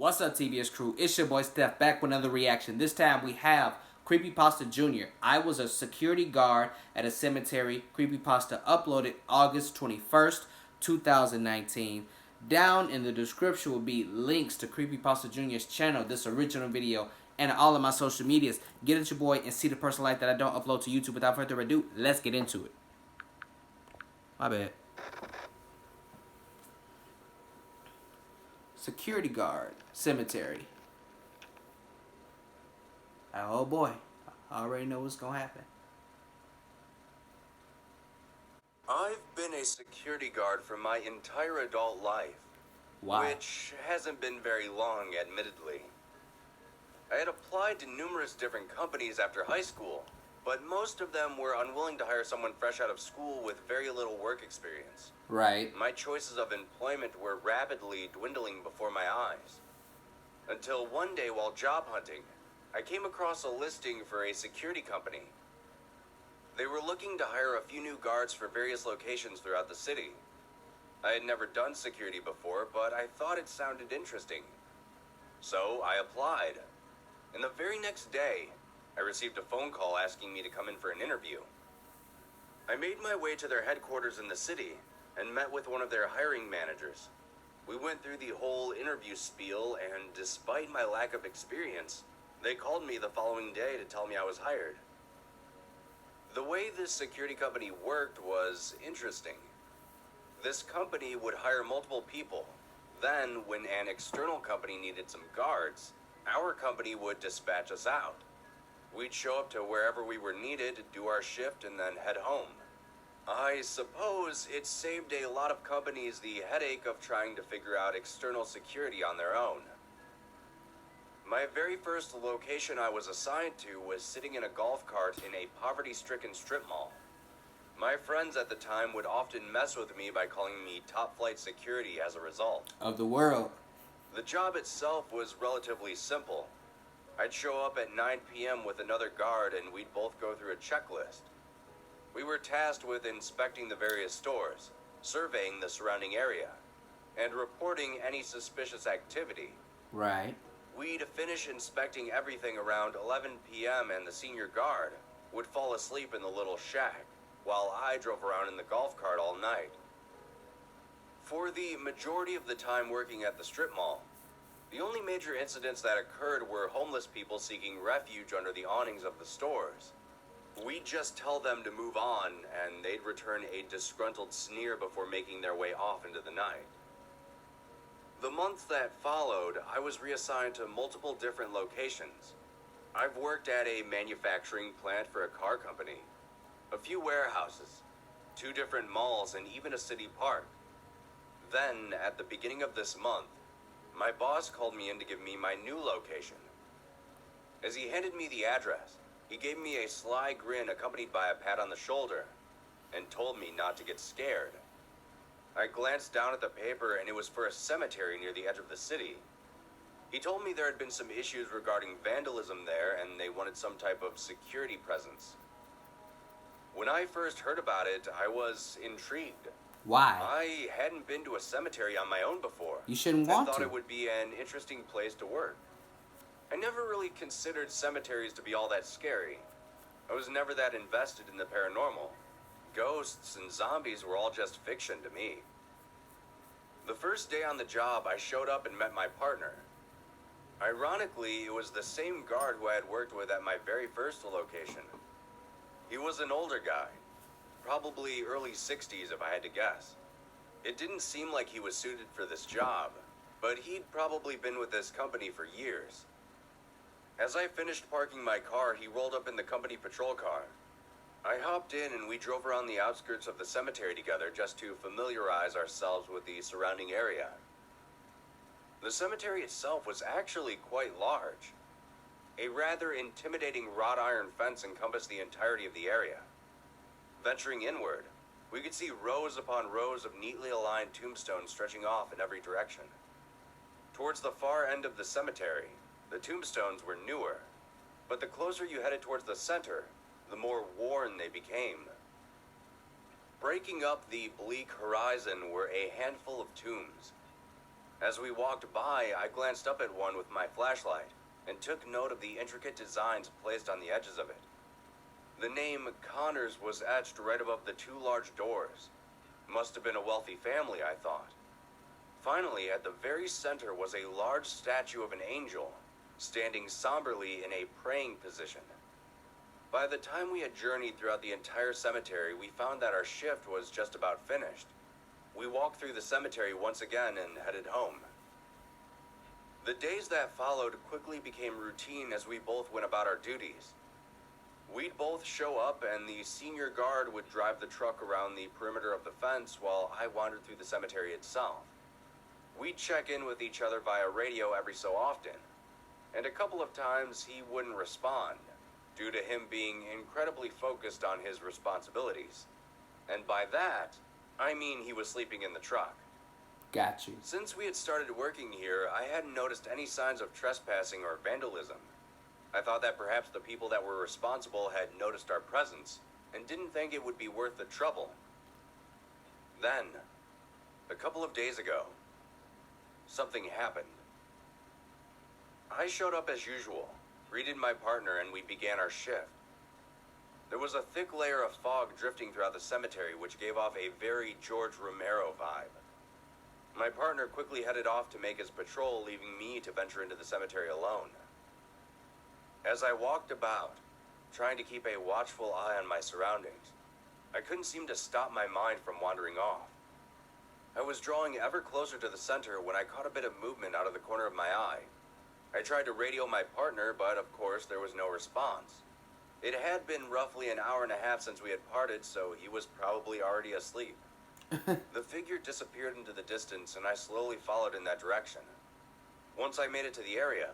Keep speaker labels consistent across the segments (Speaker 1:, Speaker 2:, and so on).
Speaker 1: What's up, TBS crew? It's your boy Steph back with another reaction. This time we have Creepypasta Jr. I was a security guard at a cemetery. Creepypasta uploaded August 21st, 2019. Down in the description will be links to Creepypasta Jr.'s channel, this original video, and all of my social medias. Get at your boy and see the personal life that I don't upload to YouTube. Without further ado, let's get into it. My bad. Security guard, cemetery. Oh boy, I already know what's gonna happen.
Speaker 2: I've been a security guard for my entire adult life.
Speaker 1: Wow.
Speaker 2: Which hasn't been very long, admittedly. I had applied to numerous different companies after high school, but most of them were unwilling to hire someone fresh out of school with very little work experience.
Speaker 1: Right.
Speaker 2: My choices of employment were rapidly dwindling before my eyes. Until one day while job hunting, I came across a listing for a security company. They were looking to hire a few new guards for various locations throughout the city. I had never done security before, but I thought it sounded interesting. So I applied. And the very next day, I received a phone call asking me to come in for an interview. I made my way to their headquarters in the city and met with one of their hiring managers. We went through the whole interview spiel, and despite my lack of experience, they called me the following day to tell me I was hired. The way this security company worked was interesting. This company would hire multiple people. Then, when an external company needed some guards, our company would dispatch us out. We'd show up to wherever we were needed, do our shift, and then head home. I suppose it saved a lot of companies the headache of trying to figure out external security on their own. My very first location I was assigned to was sitting in a golf cart in a poverty-stricken strip mall. My friends at the time would often mess with me by calling me top-flight security as a result.
Speaker 1: Of the world.
Speaker 2: The job itself was relatively simple. I'd show up at 9 p.m. with another guard and we'd both go through a checklist. We were tasked with inspecting the various stores, surveying the surrounding area, and reporting any suspicious activity.
Speaker 1: Right.
Speaker 2: We'd finish inspecting everything around 11 p.m. and the senior guard would fall asleep in the little shack, while I drove around in the golf cart all night. For the majority of the time working at the strip mall, the only major incidents that occurred were homeless people seeking refuge under the awnings of the stores. We'd just tell them to move on, and they'd return a disgruntled sneer before making their way off into the night. The months that followed, I was reassigned to multiple different locations. I've worked at a manufacturing plant for a car company, a few warehouses, 2 different malls, and even a city park. Then, at the beginning of this month, my boss called me in to give me my new location. As he handed me the address, he gave me a sly grin accompanied by a pat on the shoulder, and told me not to get scared. I glanced down at the paper, and it was for a cemetery near the edge of the city. He told me there had been some issues regarding vandalism there, and they wanted some type of security presence. When I first heard about it, I was intrigued.
Speaker 1: Why?
Speaker 2: I hadn't been to a cemetery on my own before.
Speaker 1: You shouldn't want
Speaker 2: I thought
Speaker 1: to.
Speaker 2: it would be an interesting place to work. I never really considered cemeteries to be all that scary. I was never that invested in the paranormal. Ghosts and zombies were all just fiction to me. The first day on the job, I showed up and met my partner. Ironically, it was the same guard who I had worked with at my very first location. He was an older guy, probably early 60s if I had to guess. It didn't seem like he was suited for this job, but he'd probably been with this company for years. As I finished parking my car, he rolled up in the company patrol car. I hopped in and we drove around the outskirts of the cemetery together just to familiarize ourselves with the surrounding area. The cemetery itself was actually quite large. A rather intimidating wrought iron fence encompassed the entirety of the area. Venturing inward, we could see rows upon rows of neatly aligned tombstones stretching off in every direction. Towards the far end of the cemetery, the tombstones were newer, but the closer you headed towards the center, the more worn they became. Breaking up the bleak horizon were a handful of tombs. As we walked by, I glanced up at one with my flashlight and took note of the intricate designs placed on the edges of it. The name Connors was etched right above the two large doors. Must have been a wealthy family, I thought. Finally, at the very center was a large statue of an angel, standing somberly in a praying position. By the time we had journeyed throughout the entire cemetery, we found that our shift was just about finished. We walked through the cemetery once again and headed home. The days that followed quickly became routine as we both went about our duties. We'd both show up and the senior guard would drive the truck around the perimeter of the fence while I wandered through the cemetery itself. We'd check in with each other via radio every so often, and a couple of times he wouldn't respond, due to him being incredibly focused on his responsibilities. And by that, I mean he was sleeping in the truck.
Speaker 1: Got you.
Speaker 2: Since we had started working here, I hadn't noticed any signs of trespassing or vandalism. I thought that perhaps the people that were responsible had noticed our presence and didn't think it would be worth the trouble. Then, a couple of days ago, something happened. I showed up as usual, greeted my partner, and we began our shift. There was a thick layer of fog drifting throughout the cemetery, which gave off a very George Romero vibe. My partner quickly headed off to make his patrol, leaving me to venture into the cemetery alone. As I walked about, trying to keep a watchful eye on my surroundings, I couldn't seem to stop my mind from wandering off. I was drawing ever closer to the center when I caught a bit of movement out of the corner of my eye. I tried to radio my partner, but of course there was no response. It had been roughly an hour and a half since we had parted, so he was probably already asleep. The figure disappeared into the distance, and I slowly followed in that direction. Once I made it to the area,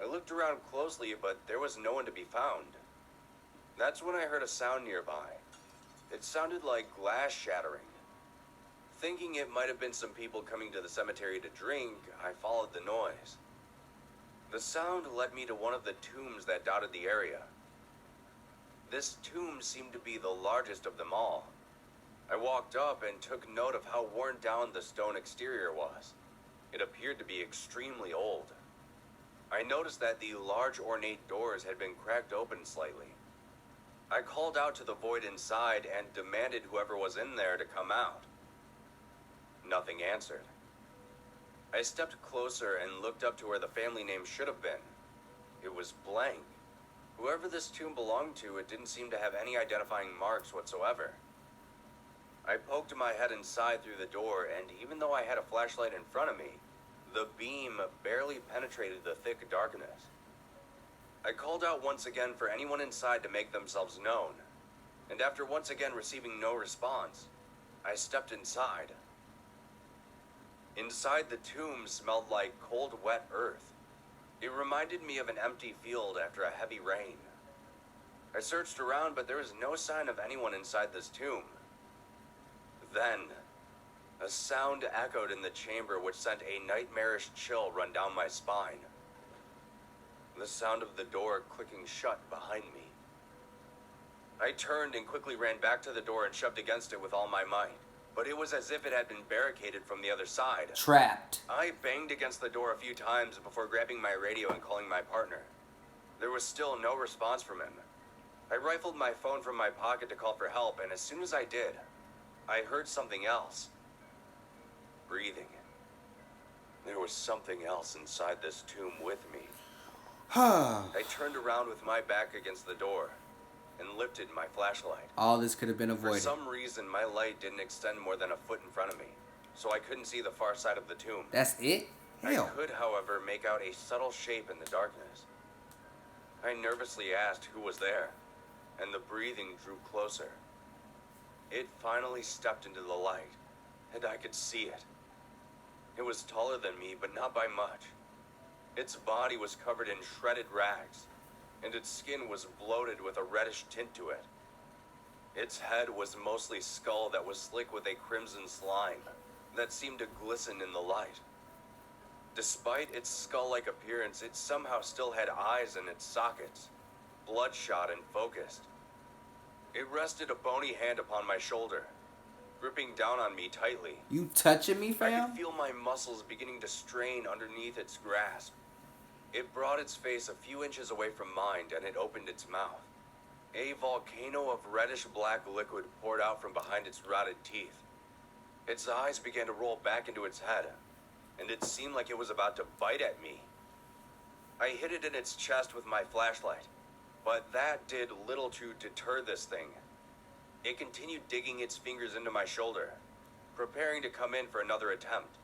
Speaker 2: I looked around closely, but there was no one to be found. That's when I heard a sound nearby. It sounded like glass shattering. Thinking it might have been some people coming to the cemetery to drink, I followed the noise. The sound led me to one of the tombs that dotted the area. This tomb seemed to be the largest of them all. I walked up and took note of how worn down the stone exterior was. It appeared to be extremely old. I noticed that the large ornate doors had been cracked open slightly. I called out to the void inside and demanded whoever was in there to come out. Nothing answered. I stepped closer and looked up to where the family name should have been. It was blank. Whoever this tomb belonged to, it didn't seem to have any identifying marks whatsoever. I poked my head inside through the door, and even though I had a flashlight in front of me, the beam barely penetrated the thick darkness. I called out once again for anyone inside to make themselves known, and after once again receiving no response, I stepped inside. Inside the tomb smelled like cold, wet earth. It reminded me of an empty field after a heavy rain. I searched around, but there was no sign of anyone inside this tomb. Then, a sound echoed in the chamber which sent a nightmarish chill run down my spine. The sound of the door clicking shut behind me. I turned and quickly ran back to the door and shoved against it with all my might, but it was as if it had been barricaded from the other side.
Speaker 1: Trapped.
Speaker 2: I banged against the door a few times before grabbing my radio and calling my partner. There was still no response from him. I rifled my phone from my pocket to call for help, and as soon as I did, I heard something else. Breathing. There was something else inside this tomb with me. I turned around with my back against the door and lifted my flashlight.
Speaker 1: All this could have been avoided.
Speaker 2: For some reason, my light didn't extend more than a foot in front of me, so I couldn't see the far side of the tomb.
Speaker 1: That's it? Hell.
Speaker 2: I could, however, make out a subtle shape in the darkness. I nervously asked who was there, and the breathing drew closer. It finally stepped into the light, and I could see it. It was taller than me, but not by much. Its body was covered in shredded rags, and its skin was bloated with a reddish tint to it. Its head was mostly skull that was slick with a crimson slime that seemed to glisten in the light. Despite its skull-like appearance, it somehow still had eyes in its sockets, bloodshot and focused. It rested a bony hand upon my shoulder, gripping down on me tightly.
Speaker 1: You touching me,
Speaker 2: I
Speaker 1: fam?
Speaker 2: could feel my muscles beginning to strain underneath its grasp. It brought its face a few inches away from mine, and it opened its mouth. A volcano of reddish-black liquid poured out from behind its rotted teeth. Its eyes began to roll back into its head, and it seemed like it was about to bite at me. I hit it in its chest with my flashlight, but that did little to deter this thing. It continued digging its fingers into my shoulder, preparing to come in for another attempt.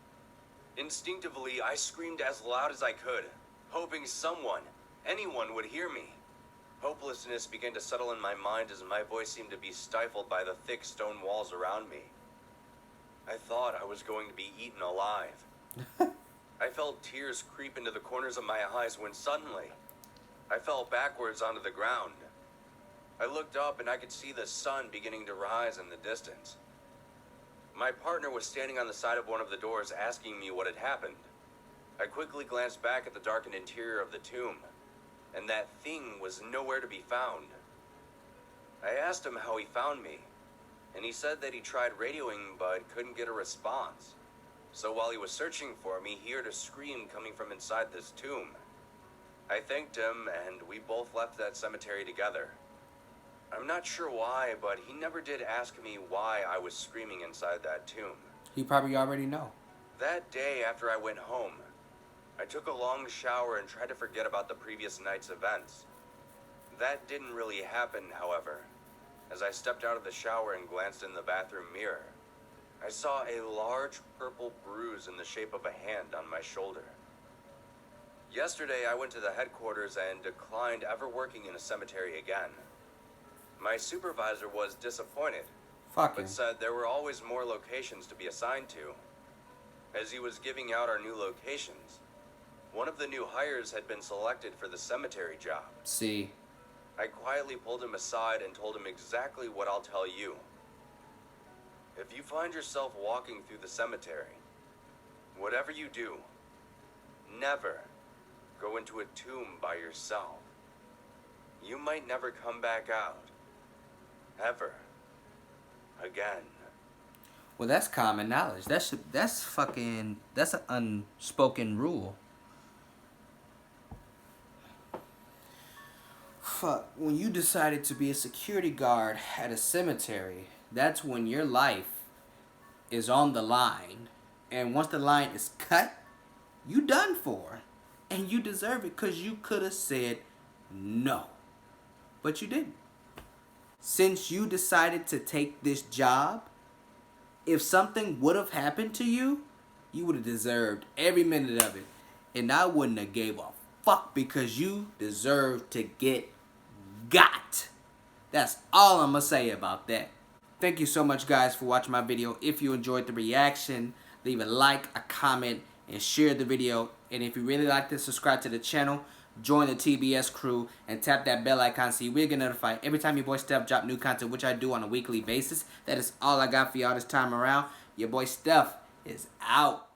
Speaker 2: Instinctively, I screamed as loud as I could, hoping someone, anyone, would hear me. Hopelessness began to settle in my mind as my voice seemed to be stifled by the thick stone walls around me. I thought I was going to be eaten alive. I felt tears creep into the corners of my eyes when suddenly, I fell backwards onto the ground. I looked up and I could see the sun beginning to rise in the distance. My partner was standing on the side of one of the doors asking me what had happened. I quickly glanced back at the darkened interior of the tomb, and that thing was nowhere to be found. I asked him how he found me, and he said that he tried radioing but couldn't get a response. So while he was searching for me, he heard a scream coming from inside this tomb. I thanked him, and we both left that cemetery together. I'm not sure why, but he never did ask me why I was screaming inside that tomb.
Speaker 1: He probably already know.
Speaker 2: That day after I went home, I took a long shower and tried to forget about the previous night's events. That didn't really happen, however. As I stepped out of the shower and glanced in the bathroom mirror, I saw a large purple bruise in the shape of a hand on my shoulder. Yesterday, I went to the headquarters and declined ever working in a cemetery again. My supervisor was disappointed,
Speaker 1: Fucking.
Speaker 2: but said there were always more locations to be assigned to. As he was giving out our new locations, one of the new hires had been selected for the cemetery job.
Speaker 1: See.
Speaker 2: I quietly pulled him aside and told him exactly what I'll tell you. If you find yourself walking through the cemetery, whatever you do, never go into a tomb by yourself. You might never come back out. Ever. Again.
Speaker 1: Well, that's common knowledge. That's an unspoken rule. Fuck, when you decided to be a security guard at a cemetery, that's when your life is on the line. And once the line is cut, you done for. And you deserve it because you could have said no. But you didn't. Since you decided to take this job, if something would have happened to you, you would have deserved every minute of it. And I wouldn't have gave a fuck because you deserve to get got. That's all I'm going to say about that. Thank you so much, guys, for watching my video. If you enjoyed the reaction, leave a like, a comment, and share the video. And if you really like this, subscribe to the channel. Join the TBS crew and tap that bell icon so you will get notified every time your boy Steph drop new content, which I do on a weekly basis. That is all I got for y'all this time around. Your boy Steph is out.